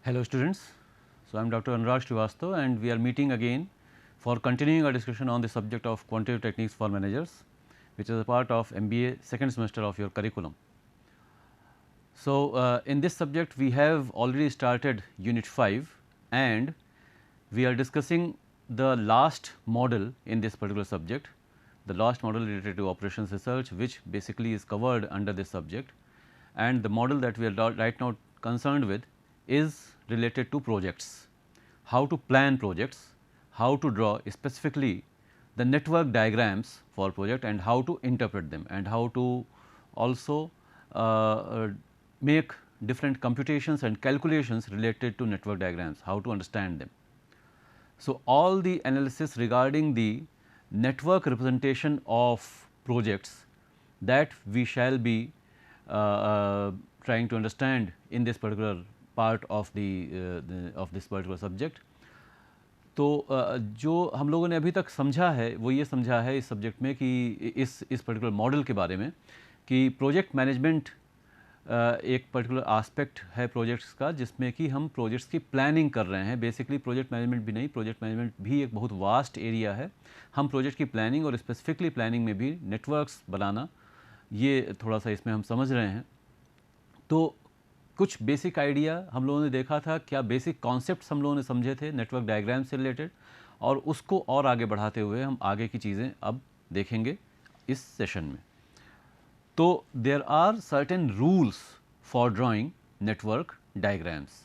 Hello students, so I am Dr. Anurag Srivastava and we are meeting again for continuing our discussion on the subject of quantitative techniques for managers, which is a part of MBA second semester of your curriculum. So, in this subject we have already started unit 5 and we are discussing the last model in this particular subject, the last model related to operations research, which basically is covered under this subject, and the model that we are right now concerned with is related to projects, how to plan projects, how to draw specifically the network diagrams for project and how to interpret them and how to also make different computations and calculations related to network diagrams, how to understand them. So, all the analysis regarding the network representation of projects that we shall be trying to understand in this particular part of of this particular subject. तो जो हम लोगों ने अभी तक समझा है वो ये समझा है इस सब्जेक्ट में कि इस पर्टिकुलर मॉडल के बारे में कि प्रोजेक्ट मैनेजमेंट एक पर्टिकुलर आस्पेक्ट है प्रोजेक्ट्स का जिसमें कि हम प्रोजेक्ट्स की प्लानिंग कर रहे हैं। बेसिकली प्रोजेक्ट मैनेजमेंट भी नहीं, प्रोजेक्ट मैनेजमेंट भी एक बहुत वास्ट एरिया है। हम प्रोजेक्ट की प्लानिंग और स्पेसिफिकली प्लानिंग में भी नेटवर्क्स बनाना, ये थोड़ा सा इसमें हम समझ रहे हैं। तो कुछ बेसिक आइडिया हम लोगों ने देखा था, क्या बेसिक कॉन्सेप्ट्स हम लोगों ने समझे थे नेटवर्क डायग्राम से रिलेटेड, और उसको और आगे बढ़ाते हुए हम आगे की चीज़ें अब देखेंगे इस सेशन में। तो there are certain rules for drawing network diagrams.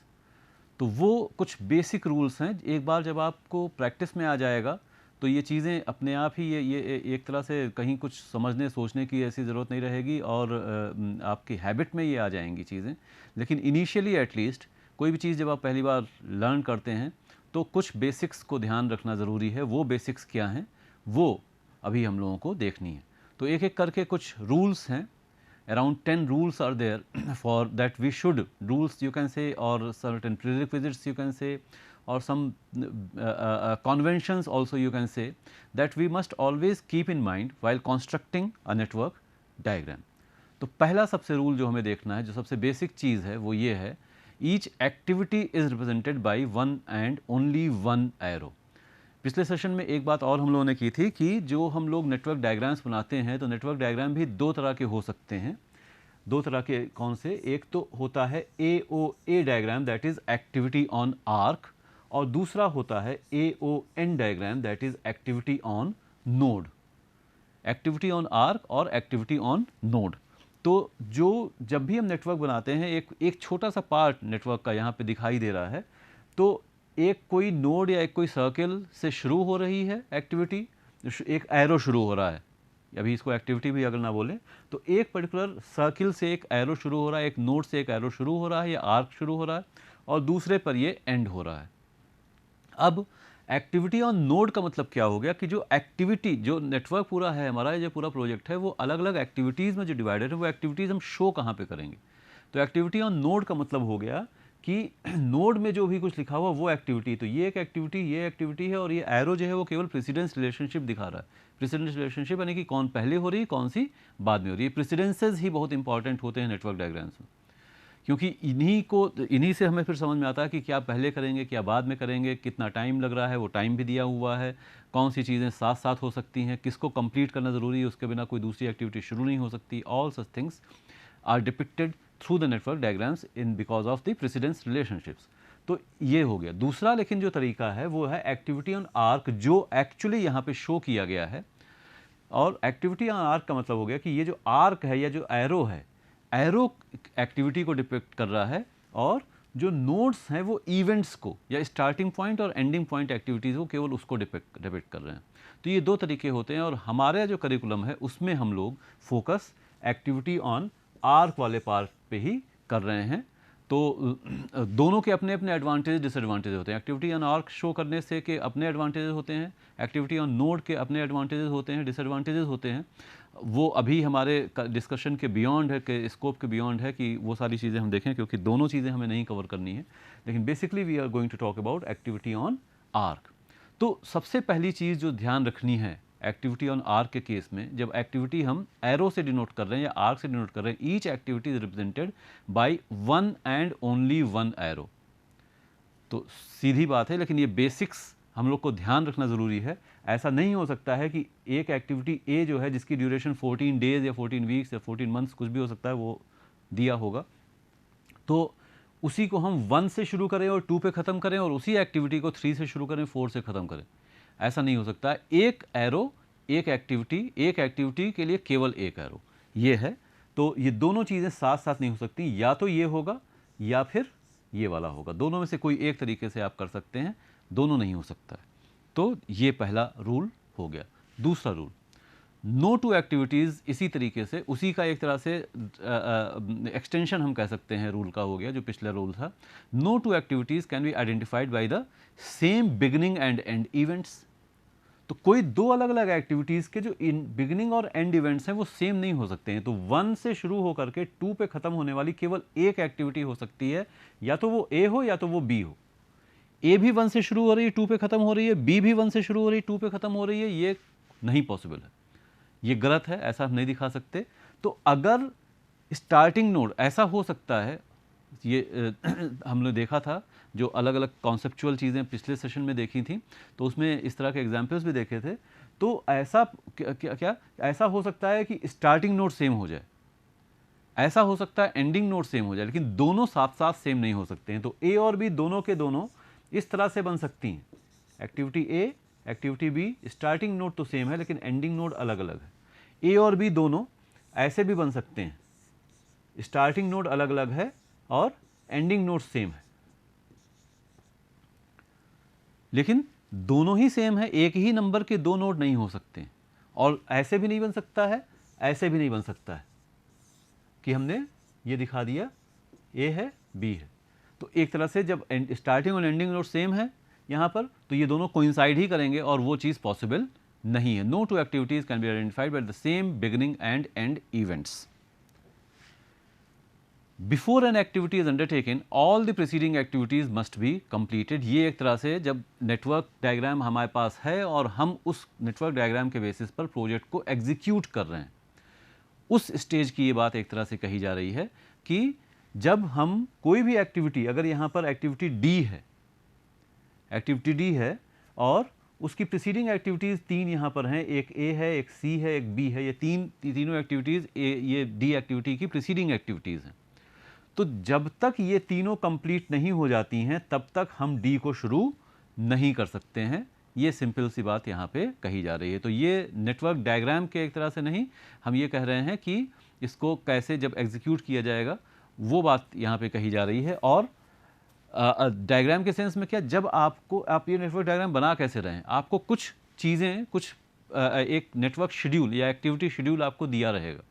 तो वो कुछ बेसिक रूल्स हैं, एक बार जब आपको प्रैक्टिस में आ जाएगा तो ये चीज़ें अपने आप ही ये एक तरह से कहीं कुछ समझने सोचने की ऐसी ज़रूरत नहीं रहेगी और आपकी हैबिट में ये आ जाएंगी चीज़ें। लेकिन इनिशियली एटलीस्ट कोई भी चीज़ जब आप पहली बार लर्न करते हैं तो कुछ बेसिक्स को ध्यान रखना ज़रूरी है। वो बेसिक्स क्या हैं वो अभी हम लोगों को देखनी है। तो एक एक करके कुछ रूल्स हैं, around 10 rules are there for that we should, rules you can say, or certain prerequisites you can say, or some conventions also you can say, that we must always keep in mind while constructing a network diagram. तो पहला सबसे rule जो हमें देखना है, जो सबसे basic चीज़ है वो ये है, each activity is represented by one and only one arrow. पिछले सेशन में एक बात और हम लोगों ने की थी कि जो हम लोग नेटवर्क डायग्राम्स बनाते हैं तो नेटवर्क डायग्राम भी दो तरह के हो सकते हैं। दो तरह के कौन से? एक तो होता है AOA diagram, that is activity on arc, और दूसरा होता है AON diagram, that is activity on node. Activity on arc और एक्टिविटी ऑन नोड। तो जो जब भी हम नेटवर्क बनाते हैं, एक छोटा सा पार्ट नेटवर्क का यहाँ पे दिखाई दे रहा है, तो एक कोई नोड या एक कोई सर्किल से शुरू हो रही है एक्टिविटी, एक एरो शुरू हो रहा है, अभी इसको एक्टिविटी भी अगर ना बोले तो एक पर्टिकुलर सर्किल से एक एरो शुरू हो रहा है, एक नोड से एक एरो शुरू हो रहा है या आर्क शुरू हो रहा है, और दूसरे पर ये एंड हो रहा है। अब एक्टिविटी ऑन नोड का मतलब क्या हो गया कि जो एक्टिविटी, जो नेटवर्क पूरा है हमारा, जो पूरा प्रोजेक्ट है, वो अलग अलग एक्टिविटीज़ में जो डिवाइडेड है, वो एक्टिविटीज़ हम शो कहाँ पे करेंगे। तो एक्टिविटी ऑन नोड का मतलब हो गया कि नोड में जो भी कुछ लिखा हुआ वो एक्टिविटी, तो ये एक एक्टिविटी, ये एक्टिविटी है, और ये एरो जो है वो केवल प्रेसिडेंस रिलेशनशिप दिखा रहा है। प्रेसिडेंस रिलेशनशिप यानी कि कौन पहले हो रही है, कौन सी बाद में हो रही है। प्रेसिडेंसेस ही बहुत इंपॉर्टेंट होते हैं नेटवर्क डायग्राम्स में, क्योंकि इन्हीं से हमें फिर समझ में आता है कि क्या पहले करेंगे, क्या बाद में करेंगे, कितना टाइम लग रहा है, वो टाइम भी दिया हुआ है, कौन सी चीज़ें साथ साथ हो सकती हैं, किसको कंप्लीट करना ज़रूरी है, उसके बिना कोई दूसरी एक्टिविटी शुरू नहीं हो सकती। All such things are depicted through the network diagrams in because of the precedence relationships. तो ये हो गया दूसरा। लेकिन जो तरीका है वो है एक्टिविटी ऑन आर्क, जो एक्चुअली यहाँ पे शो किया गया है। और एक्टिविटी ऑन आर्क का मतलब हो गया कि ये जो आर्क है या जो एरो है, एरो एक्टिविटी को डिपिक्ट कर रहा है, और जो नोड्स हैं वो इवेंट्स को या स्टार्टिंग पॉइंट और एंडिंग पॉइंट एक्टिविटीज़ को केवल उसको डिपिक्ट कर रहे हैं। तो ये दो तरीके होते हैं, और हमारा जो करिकुलम है उसमें हम लोग फोकस एक्टिविटी ऑन आर्क वाले पार्ट पे ही कर रहे हैं। तो दोनों के अपने अपने एडवांटेज डिसएडवांटेज होते हैं। एक्टिविटी ऑन आर्क शो करने से के अपने एडवांटेजेस होते हैं, एक्टिविटी ऑन नोड के अपने एडवांटेजेस होते हैं, डिसएडवांटेजेस होते हैं। वो अभी हमारे डिस्कशन के बियॉन्ड है, के स्कोप के बियॉन्ड है कि वो सारी चीज़ें हम देखें, क्योंकि दोनों चीज़ें हमें नहीं कवर करनी है। लेकिन basically we are going to talk about activity on arc. तो सबसे पहली चीज़ जो ध्यान रखनी है एक्टिविटी ऑन आर्क के केस में, जब एक्टिविटी हम एरो से डिनोट कर रहे हैं या आर्क से डिनोट कर रहे हैं, each activity is represented by one and only one arrow. तो सीधी बात है, लेकिन ये बेसिक्स हम लोग को ध्यान रखना ज़रूरी है। ऐसा नहीं हो सकता है कि एक एक्टिविटी ए जो है, जिसकी ड्यूरेशन 14 डेज या 14 वीक्स या 14 मंथ्स कुछ भी हो सकता है, वो दिया होगा, तो उसी को हम 1 से शुरू करें और 2 पे ख़त्म करें, और उसी एक्टिविटी को 3 से शुरू करें, 4 से ख़त्म करें। ऐसा नहीं हो सकता है। एक एरो, एक एक्टिविटी के लिए केवल एक एरो, ये है। तो ये दोनों चीज़ें साथ साथ नहीं हो सकती, या तो ये होगा या फिर ये वाला होगा। दोनों में से कोई एक तरीके से आप कर सकते हैं, दोनों नहीं हो सकता है। तो ये पहला रूल हो गया। दूसरा रूल, नो टू एक्टिविटीज़ इसी तरीके से, उसी का एक तरह से एक्सटेंशन हम कह सकते हैं रूल का हो गया, जो पिछला रूल था। No two activities can be identified by the same beginning and end events. तो कोई दो अलग अलग एक्टिविटीज़ के जो इन बिगिनिंग और एंड इवेंट्स हैं वो सेम नहीं हो सकते हैं। तो 1 से शुरू होकर के 2 पे ख़त्म होने वाली केवल एक एक्टिविटी हो सकती है, या तो वो ए हो या तो वो बी हो। ए भी 1 से शुरू हो रही है, 2 पे ख़त्म हो रही है, बी भी 1 से शुरू हो रही है, 2 पे ख़त्म हो रही है। ये नहीं पॉसिबल है, ये गलत है, ऐसा हम नहीं दिखा सकते। तो अगर स्टार्टिंग नोड ऐसा हो सकता है, ये हमने देखा था, जो अलग अलग कॉन्सेप्चुअल चीज़ें पिछले सेशन में देखी थी, तो उसमें इस तरह के एग्जाम्पल्स भी देखे थे। तो ऐसा क्या ऐसा हो सकता है कि स्टार्टिंग नोड सेम हो जाए, ऐसा हो सकता है एंडिंग नोड सेम हो जाए, लेकिन दोनों साथ साथ सेम नहीं हो सकते हैं। तो ए और बी दोनों के दोनों इस तरह से बन सकती हैं, activity A, activity B, starting node तो सेम है लेकिन एंडिंग नोड अलग अलग है। ए और बी दोनों ऐसे भी बन सकते हैं, स्टार्टिंग नोड अलग अलग है और एंडिंग नोड सेम है, लेकिन दोनों ही सेम है, एक ही नंबर के दो नोड नहीं हो सकते। और ऐसे भी नहीं बन सकता है, ऐसे भी नहीं बन सकता है कि हमने ये दिखा दिया ए है बी है। तो एक तरह से जब स्टार्टिंग और एंडिंग नोड सेम है यहाँ पर, तो ये दोनों कोइंसाइड ही करेंगे, और वो चीज़ पॉसिबल नहीं है। No two activities can be identified by the same beginning and end events. Before an activity is undertaken all the preceding activities must be completed. ये एक तरह से जब नेटवर्क डायग्राम हमारे पास है और हम उस नेटवर्क डायग्राम के बेसिस पर प्रोजेक्ट को एग्जीक्यूट कर रहे हैं, उस स्टेज की ये बात एक तरह से कही जा रही है कि जब हम कोई भी एक्टिविटी, अगर यहाँ पर एक्टिविटी डी है, एक्टिविटी डी है और उसकी प्रीसीडिंग एक्टिविटीज़ 3 यहाँ पर हैं, एक ए है, एक सी है, एक बी है, ये तीनों एक्टिविटीज़ ये डी एक्टिविटी की प्रीसीडिंग एक्टिविटीज़ हैं। तो जब तक ये तीनों कंप्लीट नहीं हो जाती हैं तब तक हम डी को शुरू नहीं कर सकते हैं। ये सिंपल सी बात यहाँ पे कही जा रही है। तो ये नेटवर्क डायग्राम के एक तरह से नहीं, हम ये कह रहे हैं कि इसको कैसे जब एग्जीक्यूट किया जाएगा वो बात यहाँ पे कही जा रही है। और डायग्राम के सेंस में क्या, जब आप ये नेटवर्क डायग्राम बना कैसे रहे हैं, आपको कुछ चीज़ें, कुछ एक नेटवर्क शेड्यूल या एक्टिविटी शेड्यूल आपको दिया रहेगा,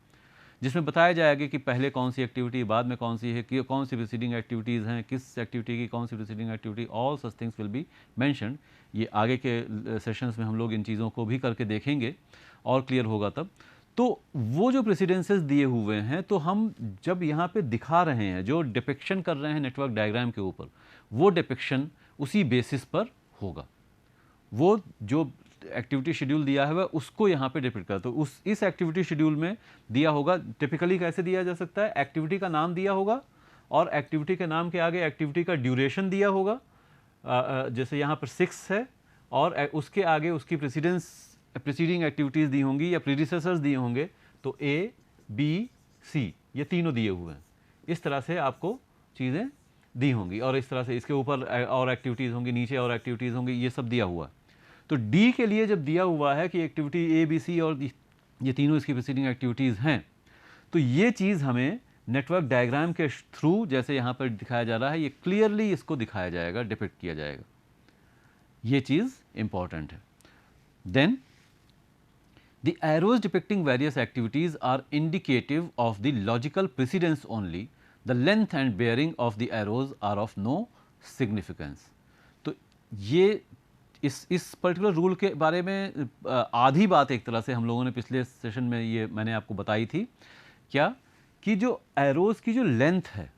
जिसमें बताया जाएगा कि पहले कौन सी एक्टिविटी, बाद में कौन सी है, कि कौन सी प्रीसीडिंग एक्टिविटीज़ हैं, किस एक्टिविटी की कौन सी preceding activity, all such things will be mentioned. ये आगे के सेशंस में हम लोग इन चीज़ों को भी करके देखेंगे और क्लियर होगा तब। तो वो जो प्रेसिडेंसेस दिए हुए हैं, तो हम जब यहाँ पे दिखा रहे हैं, जो डिपिक्शन कर रहे हैं नेटवर्क डायग्राम के ऊपर, वो डिपिक्शन उसी बेसिस पर होगा। वो जो एक्टिविटी शेड्यूल दिया है वह उसको यहाँ पे डिपिक्ट करता है। तो इस एक्टिविटी शेड्यूल में दिया होगा, टिपिकली कैसे दिया जा सकता है, एक्टिविटी का नाम दिया होगा और एक्टिविटी के नाम के आगे एक्टिविटी का ड्यूरेशन दिया होगा, जैसे यहाँ पर 6 है, और उसके आगे उसकी प्रीसीडिंग एक्टिविटीज़ दी होंगी या प्रीडिसेसर्स दिए होंगे, तो ए, बी, सी ये तीनों दिए हुए हैं। इस तरह से आपको चीज़ें दी होंगी, और इस तरह से इसके ऊपर और एक्टिविटीज़ होंगी, नीचे और एक्टिविटीज़ होंगी, ये सब दिया हुआ है। तो डी के लिए जब दिया हुआ है कि एक्टिविटी ए, बी, सी और ये तीनों इसकी प्रीसीडिंग एक्टिविटीज़ हैं, तो ये चीज़ हमें नेटवर्क डायग्राम के थ्रू, जैसे यहाँ पर दिखाया जा रहा है, ये क्लियरली इसको दिखाया जाएगा, डिपिक्ट किया जाएगा। ये चीज़ इंपॉर्टेंट है। Then the arrows depicting various activities are indicative of the logical precedence only. The length and bearing of the arrows are of no significance. तो ये इस पर्टिकुलर रूल के बारे में आधी बात एक तरह से हम लोगों ने पिछले सेशन में ये मैंने आपको बताई थी, क्या कि जो एरोज की जो लेंथ है,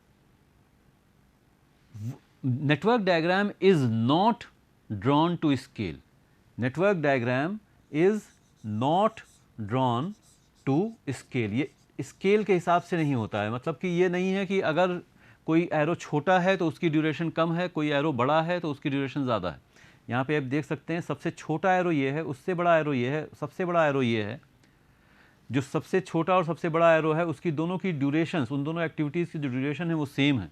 network diagram is not drawn to scale, network diagram is not drawn to scale. ये स्केल के हिसाब से नहीं होता है, मतलब कि ये नहीं है कि अगर कोई एरो छोटा है तो उसकी ड्यूरेशन कम है, कोई एरो बड़ा है तो उसकी ड्यूरेशन ज़्यादा है। यहाँ पे आप देख सकते हैं सबसे छोटा एरो ये है, उससे बड़ा एरो ये है, सबसे बड़ा एरो ये है। जो सबसे छोटा और सबसे बड़ा एरो है उसकी दोनों की ड्यूरेशन, उन दोनों एक्टिविटीज़ की जो ड्यूरेशन है वो सेम है।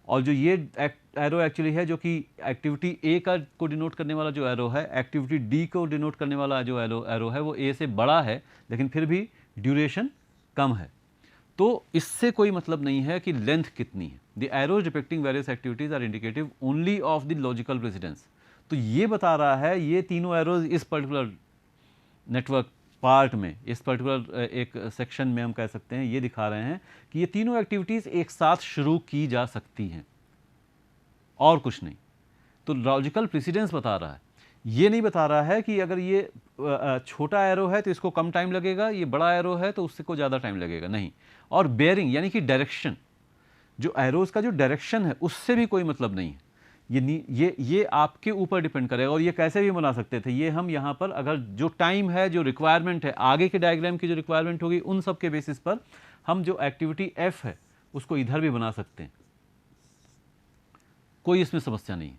और जो ये एरो एक्चुअली है जो कि एक्टिविटी ए का को डिनोट करने वाला जो एरो है, एक्टिविटी डी को डिनोट करने वाला जो एरो है वो ए से बड़ा है, लेकिन फिर भी ड्यूरेशन कम है। तो इससे कोई मतलब नहीं है कि लेंथ कितनी है। The arrows depicting various activities are indicative only of the logical precedence. तो ये बता रहा है, ये तीनों एरोज इस पर्टिकुलर नेटवर्क पार्ट में, इस पर्टिकुलर एक सेक्शन में हम कह सकते हैं, ये दिखा रहे हैं कि ये तीनों एक्टिविटीज़ एक साथ शुरू की जा सकती हैं और कुछ नहीं। तो लॉजिकल प्रेसिडेंस बता रहा है, ये नहीं बता रहा है कि अगर ये छोटा एरो है तो इसको कम टाइम लगेगा, ये बड़ा एरो है तो उससे को ज़्यादा टाइम लगेगा, नहीं। और बेयरिंग यानी कि डायरेक्शन, जो एरोज का जो डायरेक्शन है उससे भी कोई मतलब नहीं है। ये आपके ऊपर डिपेंड करेगा। और ये कैसे भी बना सकते थे, ये हम यहाँ पर अगर जो टाइम है, जो रिक्वायरमेंट है, आगे के डायग्राम की जो रिक्वायरमेंट होगी, उन सब के बेसिस पर हम जो एक्टिविटी एफ है उसको इधर भी बना सकते हैं, कोई इसमें समस्या नहीं।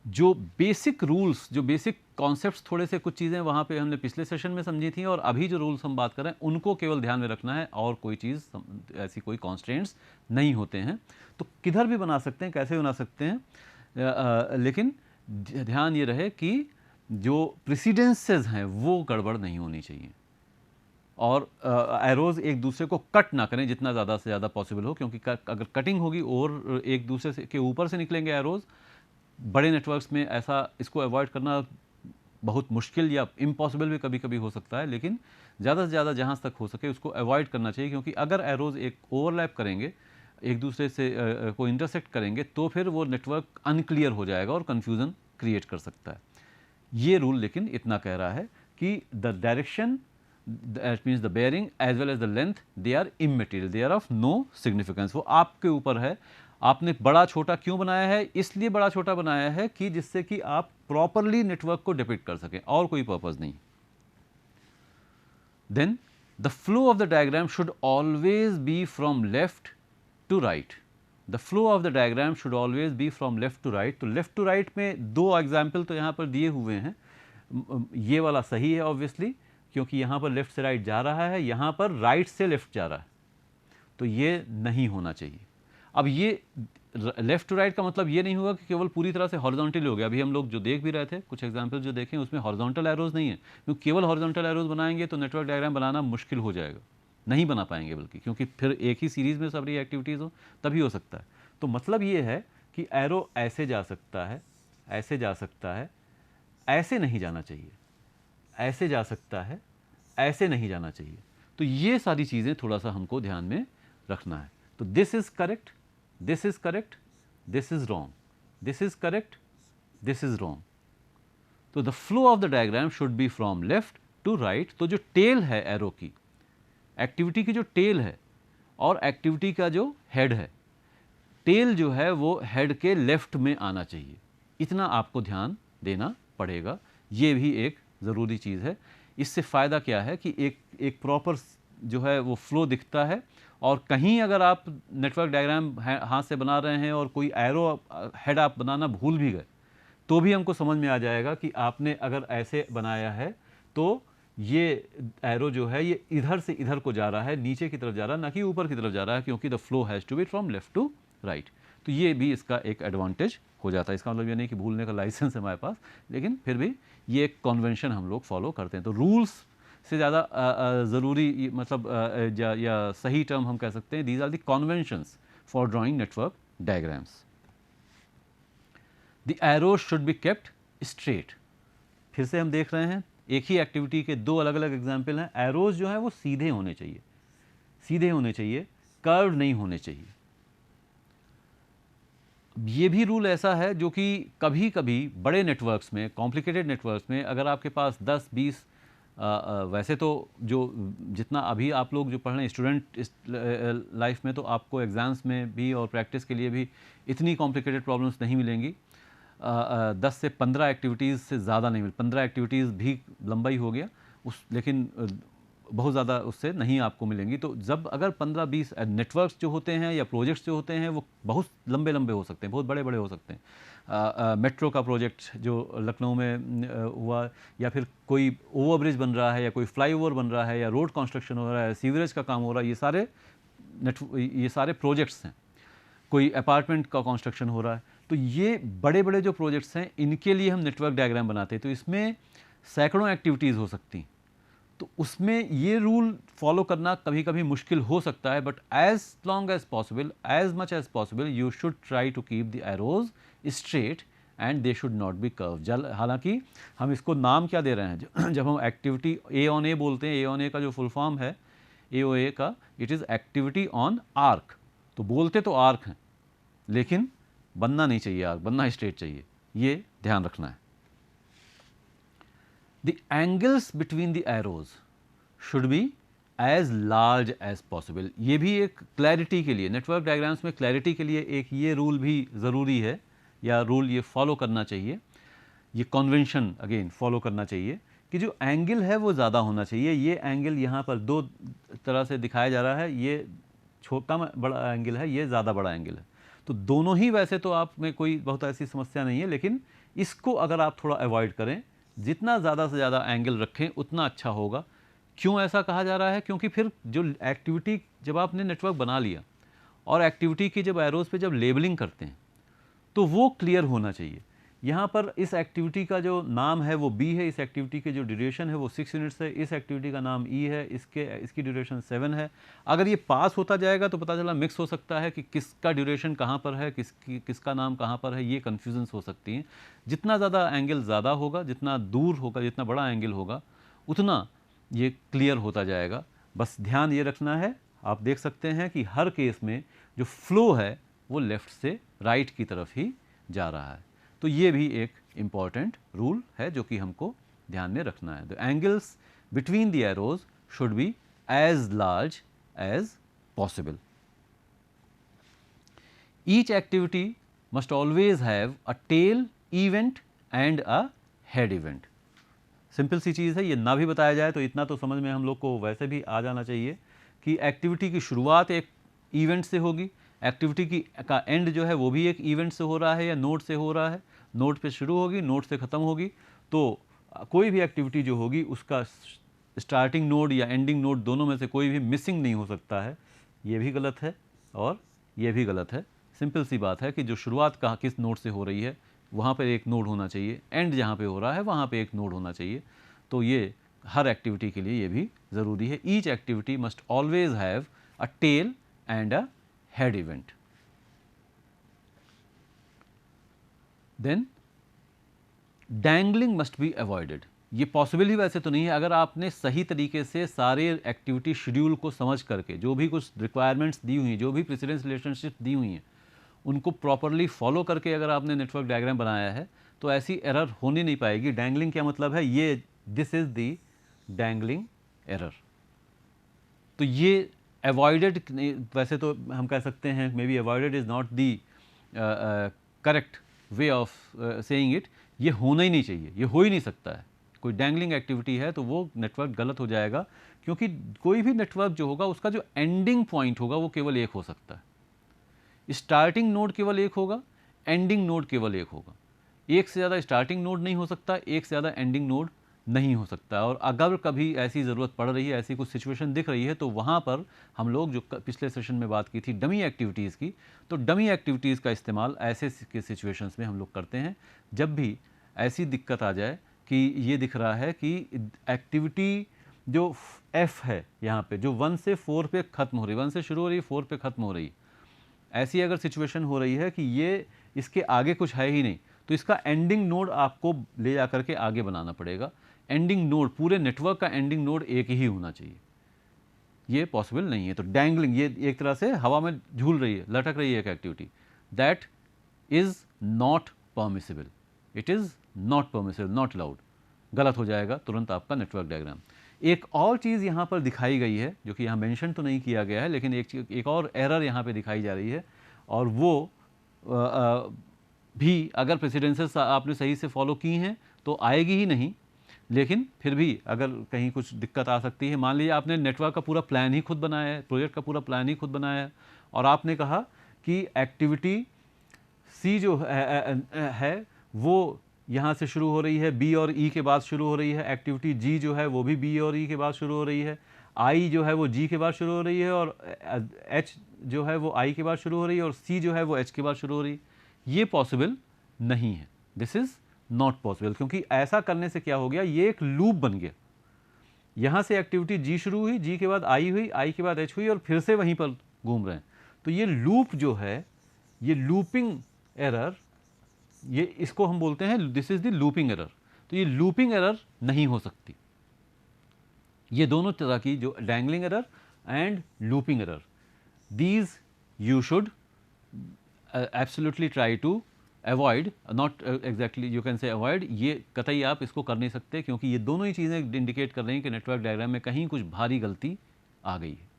जो बेसिक रूल्स, जो बेसिक कॉन्सेप्ट्स, थोड़े से कुछ चीज़ें वहाँ पे हमने पिछले सेशन में समझी थी, और अभी जो रूल्स हम बात कर रहे हैं उनको केवल ध्यान में रखना है, और कोई चीज़ ऐसी कोई कॉन्स्ट्रेंट्स नहीं होते हैं। तो किधर भी बना सकते हैं, कैसे बना सकते हैं, लेकिन ध्यान ये रहे कि जो प्रेसिडेंसेस हैं वो गड़बड़ नहीं होनी चाहिए, और एरोज एक दूसरे को कट ना करें जितना ज़्यादा से ज़्यादा पॉसिबल हो, क्योंकि अगर कटिंग होगी और एक दूसरे के ऊपर से निकलेंगे एरोज, बड़े नेटवर्क्स में ऐसा, इसको अवॉइड करना बहुत मुश्किल या इम्पॉसिबल भी कभी कभी हो सकता है, लेकिन ज़्यादा से ज़्यादा जहाँ तक हो सके उसको अवॉइड करना चाहिए। क्योंकि अगर एरोज एक ओवरलैप करेंगे, एक दूसरे से को इंटरसेक्ट करेंगे, तो फिर वो नेटवर्क अनक्लियर हो जाएगा और कन्फ्यूज़न क्रिएट कर सकता है। ये रूल लेकिन इतना कह रहा है कि the direction, that means the bearing as well as the length, they are immaterial, they are of no significance. वो आपके ऊपर है, आपने बड़ा छोटा क्यों बनाया है, इसलिए बड़ा छोटा बनाया है कि जिससे कि आप प्रॉपरली नेटवर्क को डिपिक्ट कर सकें, और कोई पर्पस नहीं। Then the flow of the diagram should always be from left to right. The flow of the diagram should always be from left to right. तो लेफ्ट टू राइट में दो example तो यहाँ पर दिए हुए हैं। ये वाला सही है ऑब्वियसली, क्योंकि यहाँ पर लेफ्ट से राइट जा रहा है, यहाँ पर राइट से लेफ्ट जा रहा है, तो ये नहीं होना चाहिए। अब ये लेफ्ट टू राइट का मतलब ये नहीं होगा कि केवल पूरी तरह से हॉरिजॉन्टल हो गया। अभी हम लोग जो देख भी रहे थे, कुछ एग्जाम्पल जो देखें उसमें हॉरिजॉन्टल एरोज नहीं है, क्योंकि केवल हॉरिजॉन्टल एरोज बनाएंगे तो नेटवर्क डायग्राम बनाना मुश्किल हो जाएगा, नहीं बना पाएंगे, बल्कि क्योंकि फिर एक ही सीरीज़ में सारी एक्टिविटीज़ हो तभी हो सकता है। तो मतलब ये है कि एरो ऐसे जा सकता है, ऐसे जा सकता है, ऐसे नहीं जाना चाहिए, ऐसे जा सकता है, ऐसे नहीं जाना चाहिए। तो ये सारी चीज़ें थोड़ा सा हमको ध्यान में रखना है। तो this is correct, this is correct, this is wrong, this is correct, this is wrong. तो the flow of the diagram should be from left to right. तो जो टेल है एरो की, एक्टिविटी की जो टेल है और एक्टिविटी का जो हेड है, टेल जो है वो हेड के लेफ्ट में आना चाहिए, इतना आपको ध्यान देना पड़ेगा। ये भी एक ज़रूरी चीज़ है। इससे फ़ायदा क्या है कि एक प्रॉपर जो है वो फ्लो दिखता है, और कहीं अगर आप नेटवर्क डायग्राम हाथ से बना रहे हैं और कोई एरो हेड आप बनाना भूल भी गए, तो भी हमको समझ में आ जाएगा कि आपने अगर ऐसे बनाया है तो ये एरो जो है ये इधर से इधर को जा रहा है, नीचे की तरफ जा रहा है, ना कि ऊपर की तरफ जा रहा है, क्योंकि the flow has to be from left to right. तो ये भी इसका एक एडवांटेज हो जाता है। इसका मतलब ये नहीं कि भूलने का लाइसेंस है हमारे पास, लेकिन फिर भी ये एक कन्वेंशन हम लोग फॉलो करते हैं। तो रूल्स से ज़्यादा ज़रूरी मतलब या सही टर्म हम कह सकते हैं, these are the conventions for drawing network diagrams. The arrows should be kept straight. फिर से हम देख रहे हैं एक ही एक्टिविटी के दो अलग अलग एग्जाम्पल हैं। एरोज जो हैं वो सीधे होने चाहिए, सीधे होने चाहिए, कर्व नहीं होने चाहिए। ये भी रूल ऐसा है जो कि कभी कभी बड़े नेटवर्क्स में, कॉम्प्लिकेटेड नेटवर्क्स में, अगर आपके पास 10-20 वैसे तो जो जितना अभी आप लोग जो पढ़ रहे हैं स्टूडेंट लाइफ में, तो आपको एग्ज़ाम्स में भी और प्रैक्टिस के लिए भी इतनी कॉम्प्लिकेटेड प्रॉब्लम्स नहीं मिलेंगी। 10 से 15 एक्टिविटीज़ से ज़्यादा नहीं मिल, 15 एक्टिविटीज़ भी लंबा ही हो गया लेकिन बहुत ज़्यादा उससे नहीं आपको मिलेंगी। तो जब अगर 15-20 नेटवर्क्स जो होते हैं या प्रोजेक्ट्स जो होते हैं वो बहुत लंबे लंबे हो सकते हैं, बहुत बड़े बड़े हो सकते हैं। मेट्रो का प्रोजेक्ट जो लखनऊ में हुआ, या फिर कोई ओवरब्रिज बन रहा है, या कोई फ्लाईओवर बन रहा है, या रोड कंस्ट्रक्शन हो रहा है, सीवरेज का काम हो रहा है, ये सारे प्रोजेक्ट्स हैं। कोई अपार्टमेंट का कंस्ट्रक्शन हो रहा है, तो ये बड़े बड़े जो प्रोजेक्ट्स हैं इनके लिए हम नेटवर्क डायग्राम बनाते हैं। तो इसमें सैकड़ों एक्टिविटीज़ हो सकती, तो उसमें ये रूल फॉलो करना कभी कभी मुश्किल हो सकता है, but as long as possible, as much as possible, you should try to keep the arrows straight and they should not be curve. हालांकि हम इसको नाम क्या दे रहे हैं, जब हम एक्टिविटी ए ऑन ए बोलते हैं, ए ऑन ए का जो फुल फॉर्म है AOA का, it is activity on arc. तो बोलते तो आर्क हैं, लेकिन बनना नहीं चाहिए आर्क, बनना स्ट्रेट चाहिए, ये ध्यान रखना है। The angles between the arrows should be as large as possible। ये भी एक क्लैरिटी के लिए, नेटवर्क डायग्राम्स में क्लैरिटी के लिए एक ये रूल भी ज़रूरी है, या रूल ये फॉलो करना चाहिए, ये कन्वेंशन अगेन फॉलो करना चाहिए कि जो एंगल है वो ज़्यादा होना चाहिए। ये एंगल यहाँ पर दो तरह से दिखाया जा रहा है, ये छोटा बड़ा एंगल है, ये ज़्यादा बड़ा एंगल है। तो दोनों ही, वैसे तो आप में कोई बहुत ऐसी समस्या नहीं है, लेकिन इसको अगर आप थोड़ा अवॉइड करें, जितना ज़्यादा से ज़्यादा एंगल रखें उतना अच्छा होगा। क्यों ऐसा कहा जा रहा है? क्योंकि फिर जो एक्टिविटी, जब आपने नेटवर्क बना लिया और एक्टिविटी की जब एरोज़ पे जब लेबलिंग करते हैं तो वो क्लियर होना चाहिए। यहाँ पर इस एक्टिविटी का जो नाम है वो B है, इस एक्टिविटी के जो ड्यूरेशन है वो 6 यूनिट्स है, इस एक्टिविटी का नाम E है, इसकी ड्यूरेशन 7 है। अगर ये पास होता जाएगा तो पता चला मिक्स हो सकता है कि किसका ड्यूरेशन कहाँ पर है, किसका नाम कहाँ पर है, ये कन्फ्यूजन्स हो सकती हैं। जितना ज़्यादा एंगल ज़्यादा होगा, जितना दूर होगा, जितना बड़ा एंगल होगा, उतना ये क्लियर होता जाएगा। बस ध्यान ये रखना है, आप देख सकते हैं कि हर केस में जो फ्लो है वो लेफ़्ट से राइट की तरफ ही जा रहा है। तो ये भी एक इम्पॉर्टेंट रूल है जो कि हमको ध्यान में रखना है। The angles between the arrows should be as large as possible. Each activity must always have a tail event and a head event. Simple सी चीज़ है, ये ना भी बताया जाए तो इतना तो समझ में हम लोग को वैसे भी आ जाना चाहिए कि एक्टिविटी की शुरुआत एक इवेंट से होगी, एक्टिविटी का एंड जो है वो भी एक इवेंट से हो रहा है या नोड से हो रहा है। नोड पे शुरू होगी, नोड से ख़त्म होगी। तो कोई भी एक्टिविटी जो होगी उसका स्टार्टिंग नोड या एंडिंग नोड दोनों में से कोई भी मिसिंग नहीं हो सकता है। ये भी गलत है और ये भी गलत है। सिंपल सी बात है कि जो शुरुआत का किस नोड से हो रही है वहाँ पर एक नोड होना चाहिए, एंड जहाँ पे हो रहा है वहाँ पे एक नोड होना चाहिए। तो ये हर एक्टिविटी के लिए ये भी ज़रूरी है। Each activity must always have a tail and a head event. Then dangling must be avoided. ये पॉसिबल ही वैसे तो नहीं है। अगर आपने सही तरीके से सारे एक्टिविटी शेड्यूल को समझ करके, जो भी कुछ रिक्वायरमेंट्स दी हुई हैं, जो भी प्रेसिडेंस रिलेशनशिप दी हुई हैं, उनको प्रॉपरली फॉलो करके अगर आपने नेटवर्क डायग्राम बनाया है तो ऐसी एरर होनी नहीं पाएगी। डैंगलिंग क्या मतलब है? ये this is the dangling error. तो ये अवॉइडेड, वैसे तो हम कह सकते हैं may be avoided is not the correct way of saying it. ये होना ही नहीं चाहिए, ये हो ही नहीं सकता है। कोई डैंगलिंग एक्टिविटी है तो वो नेटवर्क गलत हो जाएगा, क्योंकि कोई भी नेटवर्क जो होगा उसका जो एंडिंग पॉइंट होगा वो केवल एक हो सकता है। स्टार्टिंग नोड केवल एक होगा, एंडिंग नोड केवल एक होगा। एक से ज़्यादा स्टार्टिंग नोड नहीं हो सकता, एक से ज़्यादा एंडिंग नोड नहीं हो सकता। और अगर कभी ऐसी ज़रूरत पड़ रही है, ऐसी कुछ सिचुएशन दिख रही है, तो वहाँ पर हम लोग जो पिछले सेशन में बात की थी डमी एक्टिविटीज़ की, तो डमी एक्टिविटीज़ का इस्तेमाल ऐसे के सिचुएशंस में हम लोग करते हैं जब भी ऐसी दिक्कत आ जाए कि ये दिख रहा है कि एक्टिविटी जो F है यहाँ पे, जो 1 से 4 पे ख़त्म हो रही, 1 से शुरू हो रही है, 4 पे ख़त्म हो रही, ऐसी अगर सिचुएशन हो रही है कि ये इसके आगे कुछ है ही नहीं, तो इसका एंडिंग नोड आपको ले जा करके आगे बनाना पड़ेगा। एंडिंग नोड, पूरे नेटवर्क का एंडिंग नोड एक ही होना चाहिए। ये पॉसिबल नहीं है। तो डैंगलिंग, ये एक तरह से हवा में झूल रही है, लटक रही है एक activity, that is not permissible. It is not permissible, not allowed. गलत हो जाएगा तुरंत आपका नेटवर्क डायग्राम। एक और चीज़ यहाँ पर दिखाई गई है जो कि यहाँ मेंशन तो नहीं किया गया है, लेकिन एक और एरर यहाँ पे दिखाई जा रही है, और वो भी अगर प्रेसिडेंसेस आपने सही से फॉलो की हैं तो आएगी ही नहीं। लेकिन फिर भी अगर कहीं कुछ दिक्कत आ सकती है, मान लीजिए आपने नेटवर्क का पूरा प्लान ही खुद बनाया है, प्रोजेक्ट का पूरा प्लान ही खुद बनाया है, और आपने कहा कि एक्टिविटी सी जो है वो यहाँ से शुरू हो रही है, बी और ई के बाद शुरू हो रही है, एक्टिविटी जी जो है वो भी बी और ई के बाद शुरू हो रही है, आई जो है वो जी के बाद शुरू हो रही है, और एच जो है वो आई के बाद शुरू हो रही है, और सी जो है वो एच के बाद शुरू हो रही है। ये पॉसिबल नहीं है, दिस इज़ नॉट पॉसिबल, क्योंकि ऐसा करने से क्या हो गया, ये एक लूप बन गया। यहाँ से एक्टिविटी जी शुरू हुई, जी के बाद आई हुई, आई के बाद एच हुई, और फिर से वहीं पर घूम रहे हैं। तो ये लूप जो है, ये लूपिंग एरर, ये इसको हम बोलते हैं this is the looping error. तो ये लूपिंग एरर नहीं हो सकती। ये दोनों तरह की जो dangling error and looping error, these you should absolutely try to avoid, not exactly you can say avoid, ये कतई आप इसको कर नहीं सकते, क्योंकि ये दोनों ही चीज़ें इंडिकेट कर रही हैं कि नेटवर्क डायग्राम में कहीं कुछ भारी गलती आ गई है।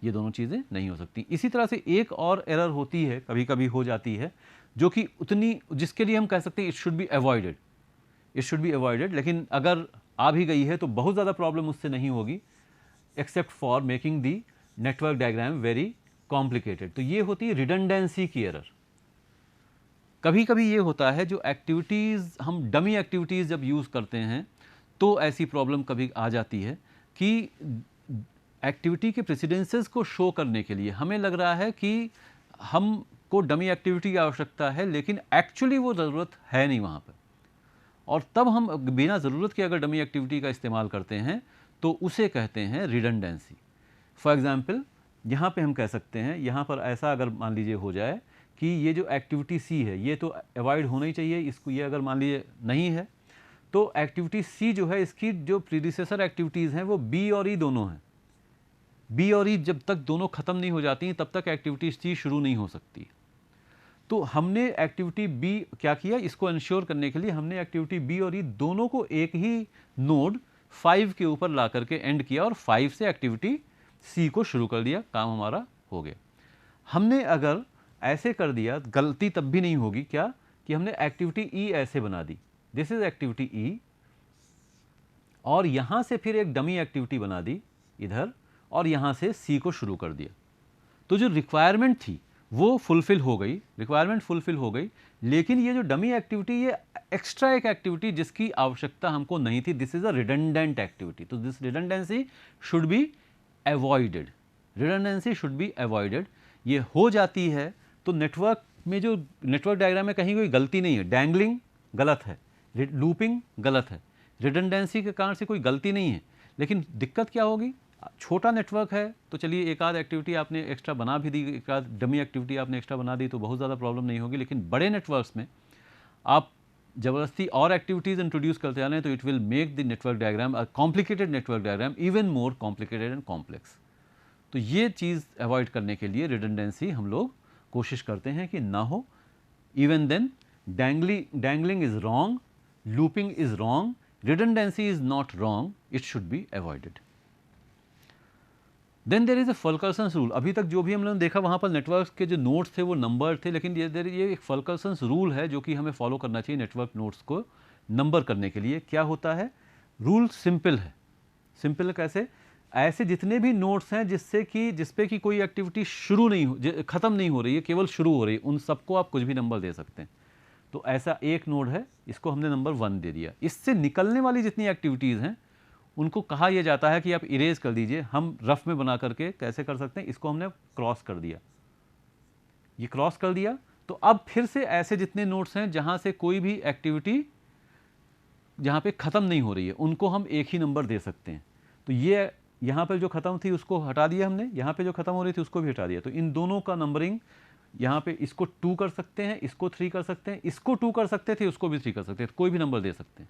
ये दोनों चीज़ें नहीं हो सकती। इसी तरह से एक और एरर होती है, कभी कभी हो जाती है, जो कि उतनी, जिसके लिए हम कह सकते हैं it should be avoided, it should be avoided, लेकिन अगर आ भी गई है तो बहुत ज़्यादा प्रॉब्लम उससे नहीं होगी, except for making the network diagram very complicated. तो ये होती है रिडंडेंसी की एरर। कभी कभी ये होता है जो एक्टिविटीज़ हम डमी एक्टिविटीज़ जब यूज़ करते हैं तो ऐसी प्रॉब्लम कभी आ जाती है कि एक्टिविटी के प्रेसिडेंसेस को शो करने के लिए हमें लग रहा है कि हमको डमी एक्टिविटी की आवश्यकता है, लेकिन एक्चुअली वो ज़रूरत है नहीं वहाँ पर, और तब हम बिना ज़रूरत के अगर डमी एक्टिविटी का इस्तेमाल करते हैं तो उसे कहते हैं रिडंडेंसी। फॉर एग्ज़ाम्पल, यहाँ पे हम कह सकते हैं, यहाँ पर ऐसा अगर मान लीजिए हो जाए कि ये जो एक्टिविटी सी है ये तो अवॉइड होना ही चाहिए, इसको ये अगर मान लीजिए नहीं है तो एक्टिविटी सी जो है इसकी जो प्रीडिसेसर एक्टिविटीज़ हैं वो बी और ई दोनों हैं। बी और ई जब तक दोनों ख़त्म नहीं हो जाती तब तक एक्टिविटी सी शुरू नहीं हो सकती। तो हमने एक्टिविटी बी क्या किया, इसको इंश्योर करने के लिए हमने एक्टिविटी बी और ई दोनों को एक ही नोड 5 के ऊपर ला करके एंड किया, और 5 से एक्टिविटी सी को शुरू कर दिया, काम हमारा हो गया। हमने अगर ऐसे कर दिया, गलती तब भी नहीं होगी, क्या कि हमने एक्टिविटी ई ऐसे बना दी, दिस इज एक्टिविटी ई, और यहाँ से फिर एक डमी एक्टिविटी बना दी इधर, और यहाँ से सी को शुरू कर दिया। तो जो रिक्वायरमेंट थी वो फुलफिल हो गई, रिक्वायरमेंट फुलफिल हो गई, लेकिन ये जो डमी एक्टिविटी, ये एक्स्ट्रा एक एक्टिविटी जिसकी आवश्यकता हमको नहीं थी, this is a redundant activity. तो this redundancy should be avoided, redundancy should be avoided. ये हो जाती है तो नेटवर्क में, जो नेटवर्क डायग्राम में कहीं कोई गलती नहीं है, डैंगलिंग गलत है, लूपिंग गलत है, रिडंडेंसी के कारण से कोई गलती नहीं है, लेकिन दिक्कत क्या होगी, छोटा नेटवर्क है तो चलिए एक आध एक्टिविटी आपने एक्स्ट्रा बना भी दी, एक आध डमी एक्टिविटी आपने एक्स्ट्रा बना दी तो बहुत ज़्यादा प्रॉब्लम नहीं होगी। लेकिन बड़े नेटवर्क्स में आप ज़बरदस्ती और एक्टिविटीज़ इंट्रोड्यूस करते आ रहे हैं तो it will make the network diagram, a complicated network diagram, even more complicated and complex. तो ये चीज़ अवॉइड करने के लिए रिडंडेंसी हम लोग कोशिश करते हैं कि ना हो। Even then dangling is wrong, looping is wrong, redundancy is not wrong, it should be avoided. Then there is a Fulkerson's rule. अभी तक जो भी हम लोगों ने देखा वहाँ पर नेटवर्क के जो नोड्स थे वो नंबर थे, लेकिन ये एक फुलकर्सन्स रूल है जो कि हमें फॉलो करना चाहिए नेटवर्क नोड्स को नंबर करने के लिए। क्या होता है, रूल सिंपल है। सिंपल कैसे, ऐसे जितने भी नोड्स हैं जिसपे कि कोई एक्टिविटी शुरू नहीं हो, खत्म नहीं हो रही है, केवल शुरू हो रही है, उन सबको आप कुछ भी नंबर दे सकते हैं। तो ऐसा एक नोड है, इसको हमने नंबर 1 दे दिया। इससे निकलने वाली जितनी एक्टिविटीज़ हैं उनको कहा यह जाता है कि आप इरेज कर दीजिए। हम रफ में बना करके कैसे कर सकते हैं, इसको हमने क्रॉस कर दिया, ये क्रॉस कर दिया। तो अब फिर से ऐसे जितने नोड्स हैं जहां से कोई भी एक्टिविटी जहां पे ख़त्म नहीं हो रही है उनको हम एक ही नंबर दे सकते हैं। तो ये यहाँ पर जो ख़त्म थी उसको हटा दिया हमने, यहाँ पे जो ख़त्म हो रही थी उसको भी हटा दिया। तो इन दोनों का नंबरिंग यहाँ पे, इसको 2 कर सकते हैं, इसको 3 कर सकते हैं, इसको 2 कर सकते थे, उसको भी 3 कर सकते हैं, कोई भी नंबर दे सकते हैं।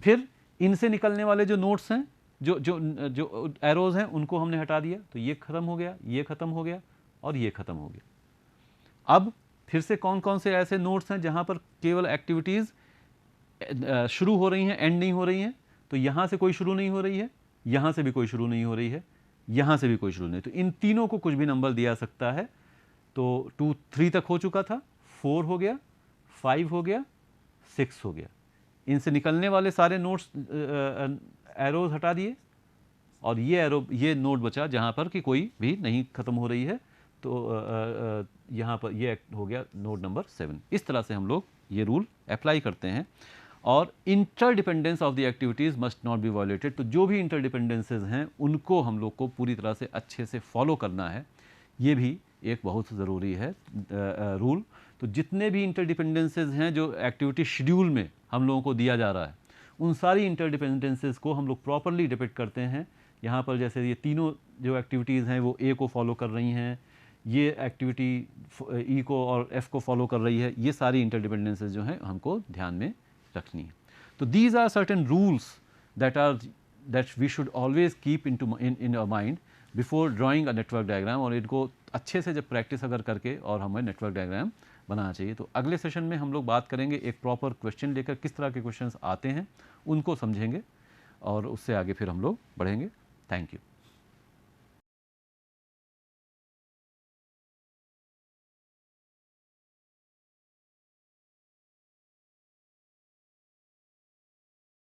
फिर इनसे निकलने वाले जो नोट्स हैं, जो एरोज हैं, उनको हमने हटा दिया। तो ये ख़त्म हो गया, ये ख़त्म हो गया, और ये ख़त्म हो गया। अब फिर से कौन कौन से ऐसे नोट्स हैं जहाँ पर केवल एक्टिविटीज़ शुरू हो रही हैं, एंड नहीं हो रही हैं। तो यहाँ से कोई शुरू नहीं हो रही है, यहाँ से भी कोई शुरू नहीं हो रही है, यहाँ से भी कोई शुरू नहीं। तो इन तीनों को कुछ भी नंबर दिया सकता है। तो 2 3 तक हो चुका था, 4 हो गया, 5 हो गया, 6 हो गया। इनसे निकलने वाले सारे नोड्स एरोज हटा दिए और ये नोड बचा जहाँ पर कि कोई भी नहीं ख़त्म हो रही है, तो यहाँ पर ये हो गया नोड नंबर 7। इस तरह से हम लोग ये रूल अप्लाई करते हैं। और interdependence of the activities must not be violated, तो जो भी इंटरडिपेंडेंसेज हैं उनको हम लोग को पूरी तरह से अच्छे से फॉलो करना है, ये भी एक बहुत ज़रूरी है रूल। तो जितने भी इंटरडिपेंडेंसेज हैं जो एक्टिविटी शेड्यूल में हम लोगों को दिया जा रहा है, उन सारी इंटरडिपेंडेंसेज को हम लोग प्रॉपरली डिपिक्ट करते हैं। यहाँ पर जैसे ये तीनों जो एक्टिविटीज़ हैं वो ए को फॉलो कर रही हैं, ये एक्टिविटी ई को और एफ को फॉलो कर रही है, ये सारी इंटरडिपेंडेंसेज जो हैं हमको ध्यान में रखनी है। तो these are certain rules that we should always keep in our mind before drawing a network diagram, और इनको अच्छे से जब प्रैक्टिस अगर करके और हमें नेटवर्क डायग्राम बनाना चाहिए। तो अगले सेशन में हम लोग बात करेंगे एक प्रॉपर क्वेश्चन लेकर, किस तरह के क्वेश्चंस आते हैं उनको समझेंगे और उससे आगे फिर हम लोग बढ़ेंगे। Thank you.